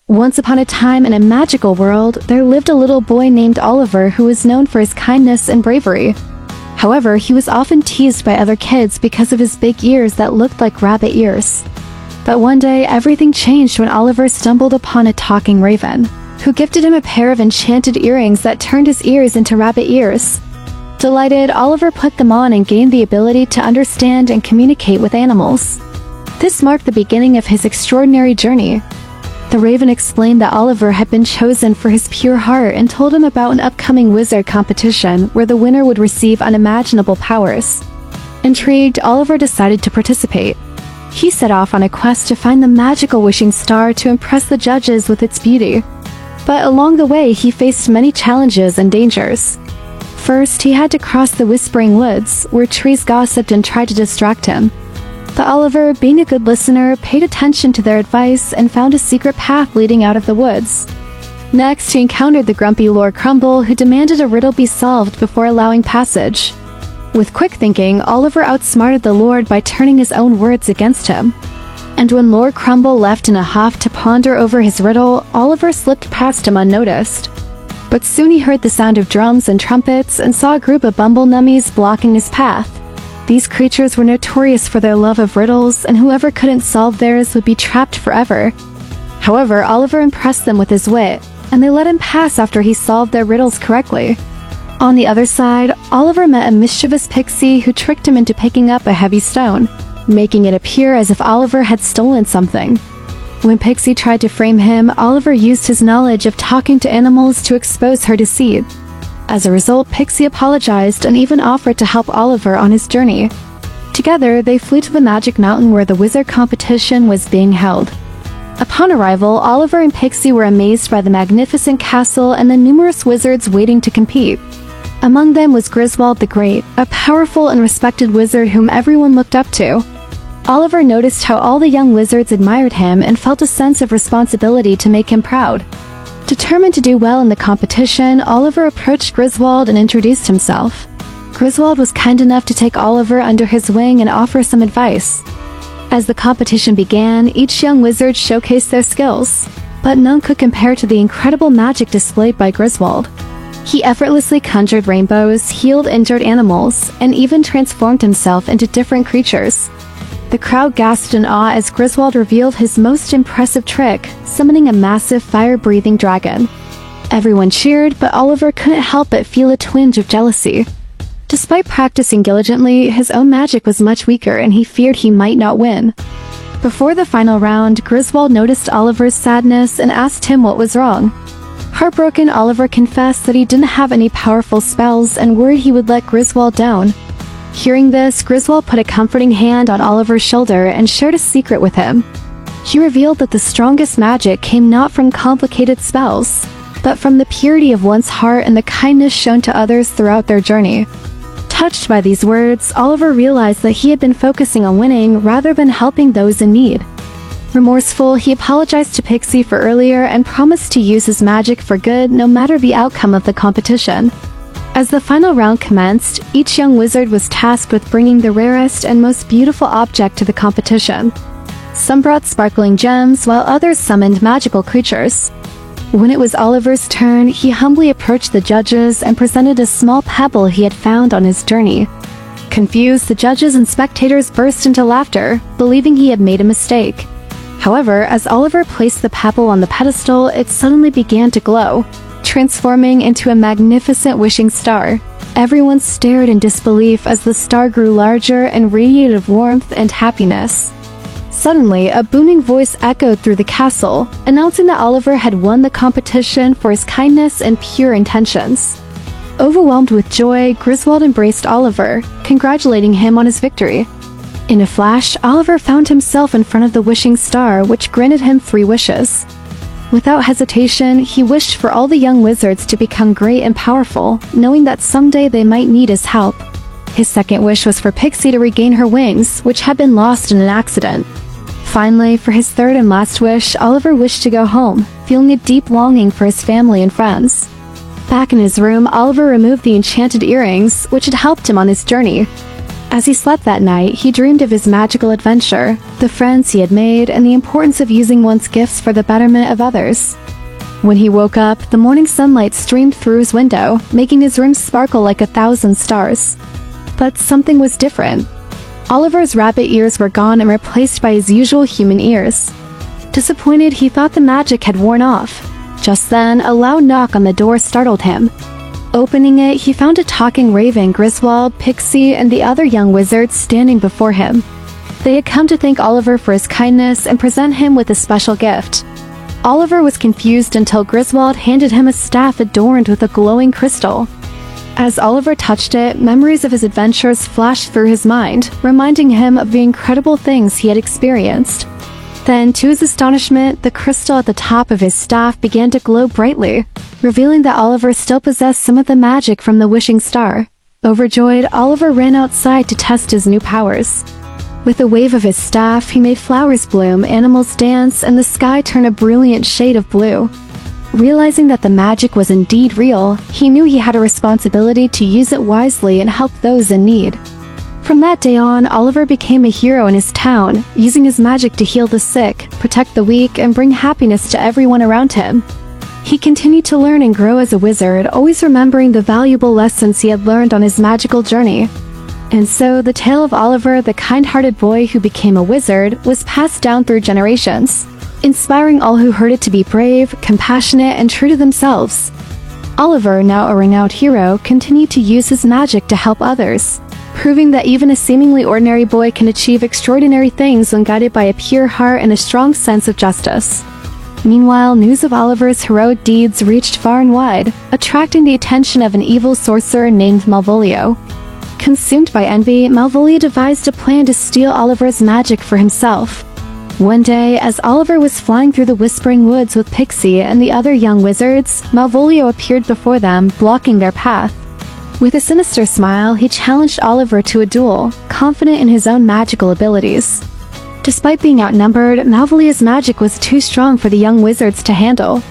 Once upon a time in a magical world, there lived a little boy named Oliver who was known for his kindness and bravery. However, he was often teased by other kids because of his big ears that looked like rabbit ears. But one day, everything changed when Oliver stumbled upon a talking raven, who gifted him a pair of enchanted earrings that turned his ears into rabbit ears. Delighted, Oliver put them on and gained the ability to understand and communicate with animals. This marked the beginning of his extraordinary journey. The raven explained that Oliver had been chosen for his pure heart and told him about an upcoming wizard competition where the winner would receive unimaginable powers. Intrigued, Oliver decided to participate. He set off on a quest to find the magical wishing star to impress the judges with its beauty. But along the way, he faced many challenges and dangers. First, he had to cross the Whispering Woods, where trees gossiped and tried to distract him. But Oliver, being a good listener, paid attention to their advice and found a secret path leading out of the woods. Next, he encountered the grumpy Lord Crumble, who demanded a riddle be solved before allowing passage. With quick thinking, Oliver outsmarted the Lord by turning his own words against him. And when Lord Crumble left in a huff to ponder over his riddle, Oliver slipped past him unnoticed. But soon he heard the sound of drums and trumpets and saw a group of bumble nummies blocking his path. These creatures were notorious for their love of riddles, and whoever couldn't solve theirs would be trapped forever. However, Oliver impressed them with his wit, and they let him pass after he solved their riddles correctly. On the other side, Oliver met a mischievous pixie who tricked him into picking up a heavy stone, making it appear as if Oliver had stolen something. When Pixie tried to frame him, Oliver used his knowledge of talking to animals to expose her deceit. As a result, Pixie apologized and even offered to help Oliver on his journey. Together, they flew to the Magic Mountain where the wizard competition was being held. Upon arrival, Oliver and Pixie were amazed by the magnificent castle and the numerous wizards waiting to compete. Among them was Griswold the Great, a powerful and respected wizard whom everyone looked up to. Oliver noticed how all the young wizards admired him and felt a sense of responsibility to make him proud. Determined to do well in the competition, Oliver approached Griswold and introduced himself. Griswold was kind enough to take Oliver under his wing and offer some advice. As the competition began, each young wizard showcased their skills, but none could compare to the incredible magic displayed by Griswold. He effortlessly conjured rainbows, healed injured animals, and even transformed himself into different creatures. The crowd gasped in awe as Griswold revealed his most impressive trick, summoning a massive fire-breathing dragon. Everyone cheered, but Oliver couldn't help but feel a twinge of jealousy. Despite practicing diligently, his own magic was much weaker and he feared he might not win. Before the final round, Griswold noticed Oliver's sadness and asked him what was wrong. Heartbroken, Oliver confessed that he didn't have any powerful spells and worried he would let Griswold down. Hearing this, Griswold put a comforting hand on Oliver's shoulder and shared a secret with him. He revealed that the strongest magic came not from complicated spells, but from the purity of one's heart and the kindness shown to others throughout their journey. Touched by these words, Oliver realized that he had been focusing on winning rather than helping those in need. Remorseful, he apologized to Pixie for earlier and promised to use his magic for good no matter the outcome of the competition. As the final round commenced, each young wizard was tasked with bringing the rarest and most beautiful object to the competition. Some brought sparkling gems, while others summoned magical creatures. When it was Oliver's turn, he humbly approached the judges and presented a small pebble he had found on his journey. Confused, the judges and spectators burst into laughter, believing he had made a mistake. However, as Oliver placed the pebble on the pedestal, it suddenly began to glow, transforming into a magnificent wishing star. Everyone stared in disbelief as the star grew larger and radiated warmth and happiness. Suddenly, a booming voice echoed through the castle, announcing that Oliver had won the competition for his kindness and pure intentions. Overwhelmed with joy, Griswold embraced Oliver, congratulating him on his victory. In a flash, Oliver found himself in front of the wishing star, which granted him 3 wishes. Without hesitation, he wished for all the young wizards to become great and powerful, knowing that someday they might need his help. His second wish was for Pixie to regain her wings, which had been lost in an accident. Finally, for his third and last wish, Oliver wished to go home, feeling a deep longing for his family and friends. Back in his room, Oliver removed the enchanted earrings, which had helped him on his journey. As he slept that night, he dreamed of his magical adventure, the friends he had made, and the importance of using one's gifts for the betterment of others. When he woke up, the morning sunlight streamed through his window, making his room sparkle like 1,000 stars. But something was different. Oliver's rabbit ears were gone and replaced by his usual human ears. Disappointed, he thought the magic had worn off. Just then, a loud knock on the door startled him. Opening it, he found a talking raven, Griswold, Pixie, and the other young wizards standing before him. They had come to thank Oliver for his kindness and present him with a special gift. Oliver was confused until Griswold handed him a staff adorned with a glowing crystal. As Oliver touched it, memories of his adventures flashed through his mind, reminding him of the incredible things he had experienced. Then, to his astonishment, the crystal at the top of his staff began to glow brightly, revealing that Oliver still possessed some of the magic from the wishing star. Overjoyed, Oliver ran outside to test his new powers. With a wave of his staff, he made flowers bloom, animals dance, and the sky turn a brilliant shade of blue. Realizing that the magic was indeed real, he knew he had a responsibility to use it wisely and help those in need. From that day on, Oliver became a hero in his town, using his magic to heal the sick, protect the weak, and bring happiness to everyone around him. He continued to learn and grow as a wizard, always remembering the valuable lessons he had learned on his magical journey. And so, the tale of Oliver, the kind-hearted boy who became a wizard, was passed down through generations, inspiring all who heard it to be brave, compassionate, and true to themselves. Oliver, now a renowned hero, continued to use his magic to help others, proving that even a seemingly ordinary boy can achieve extraordinary things when guided by a pure heart and a strong sense of justice. Meanwhile, news of Oliver's heroic deeds reached far and wide, attracting the attention of an evil sorcerer named Malvolio. Consumed by envy, Malvolio devised a plan to steal Oliver's magic for himself. One day, as Oliver was flying through the Whispering Woods with Pixie and the other young wizards, Malvolio appeared before them, blocking their path. With a sinister smile, he challenged Oliver to a duel, confident in his own magical abilities. Despite being outnumbered, Malvolio's magic was too strong for the young wizards to handle.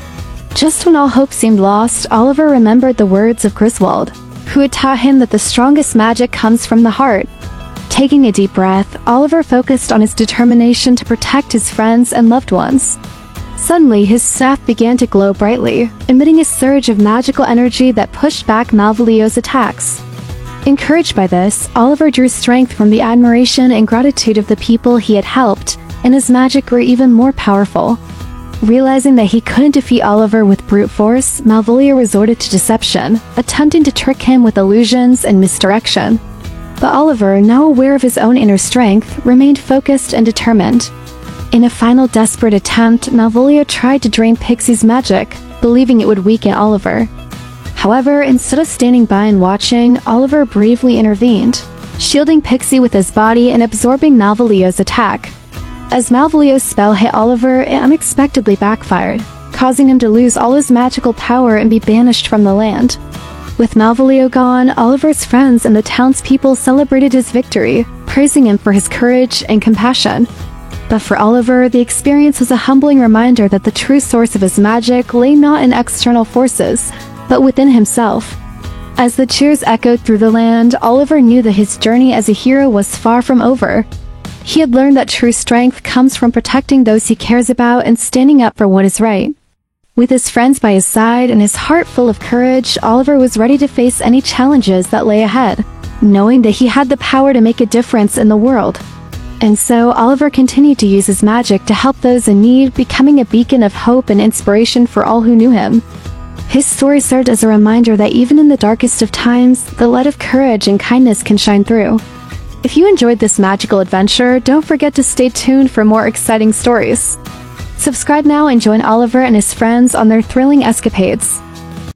Just when all hope seemed lost, Oliver remembered the words of Griswold, who had taught him that the strongest magic comes from the heart. Taking a deep breath, Oliver focused on his determination to protect his friends and loved ones. Suddenly, his staff began to glow brightly, emitting a surge of magical energy that pushed back Malvolio's attacks. Encouraged by this, Oliver drew strength from the admiration and gratitude of the people he had helped, and his magic grew even more powerful. Realizing that he couldn't defeat Oliver with brute force, Malvolio resorted to deception, attempting to trick him with illusions and misdirection. But Oliver, now aware of his own inner strength, remained focused and determined. In a final desperate attempt, Malvolio tried to drain Pixie's magic, believing it would weaken Oliver. However, instead of standing by and watching, Oliver bravely intervened, shielding Pixie with his body and absorbing Malvolio's attack. As Malvolio's spell hit Oliver, it unexpectedly backfired, causing him to lose all his magical power and be banished from the land. With Malvolio gone, Oliver's friends and the townspeople celebrated his victory, praising him for his courage and compassion. But for Oliver, the experience was a humbling reminder that the true source of his magic lay not in external forces, but within himself. As the cheers echoed through the land, Oliver knew that his journey as a hero was far from over. He had learned that true strength comes from protecting those he cares about and standing up for what is right. With his friends by his side and his heart full of courage, Oliver was ready to face any challenges that lay ahead, knowing that he had the power to make a difference in the world. And so, Oliver continued to use his magic to help those in need, becoming a beacon of hope and inspiration for all who knew him. His story served as a reminder that even in the darkest of times, the light of courage and kindness can shine through. If you enjoyed this magical adventure, don't forget to stay tuned for more exciting stories. Subscribe now and join Oliver and his friends on their thrilling escapades.